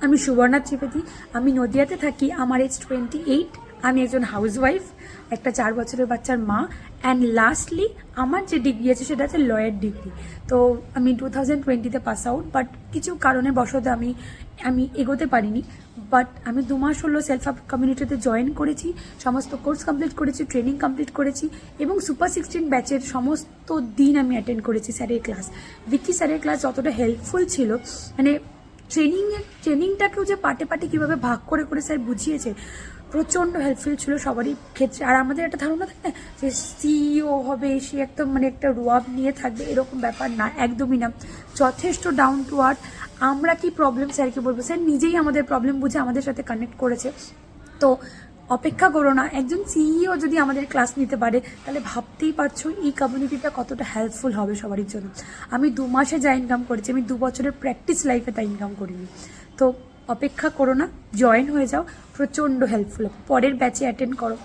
আমি সুবর্ণা ত্রিবেদী, আমি নদিয়াতে থাকি। আমার এজ 28। আমি একজন হাউসওয়াইফ, একটা 4 বছরের বাচ্চার মা। অ্যান্ড লাস্টলি আমার যে ডিগ্রি আছে সেটা হচ্ছে লয়ের ডিগ্রি। তো আমি 2020-তে পাস আউট, বাট কিছু কারণে বশত আমি এগোতে পারিনি। বাট আমি 2 মাস হলো সেলফ হেল্প কমিউনিটিতে জয়েন করেছি, সমস্ত কোর্স কমপ্লিট করেছি, ট্রেনিং কমপ্লিট করেছি এবং সুপার 16 ব্যাচের সমস্ত দিন আমি অ্যাটেন্ড করেছি স্যারের ক্লাস। ভিকি স্যারের ক্লাস যতটা হেল্পফুল ছিল, মানে ট্রেনিংটাকেও যে পার্টে পার্টে কীভাবে ভাগ করে করে স্যার বুঝিয়েছে, প্রচণ্ড হেল্পফুল ছিল সবারই ক্ষেত্রে। আর আমাদের একটা ধারণা থাকে না যে সিইও হবে, সে একদম মানে একটা রোয়াব নিয়ে থাকবে, এরকম ব্যাপার না, একদমই না। যথেষ্ট ডাউন টু আর্থ। আমরা কি প্রবলেম স্যারকে বলবো, স্যার নিজেই আমাদের প্রবলেম বুঝে আমাদের সাথে কানেক্ট করেছে। তো অপেক্ষা করো না, একজন সিইও যদি আমাদের ক্লাস নিতে পারে তাহলে ভাবতেই পারছো এই কমিউনিটিটা কতটা হেল্পফুল হবে সবারই জন্য। আমি 2 মাসে যা ইনকাম করেছি, আমি 2 বছরের প্র্যাকটিস লাইফে তা ইনকাম করিনি। তো অপেক্ষা করো না, জয়েন হয়ে যাও, প্রচণ্ড হেল্পফুল হবে। পরের ব্যাচে অ্যাটেন্ড করো।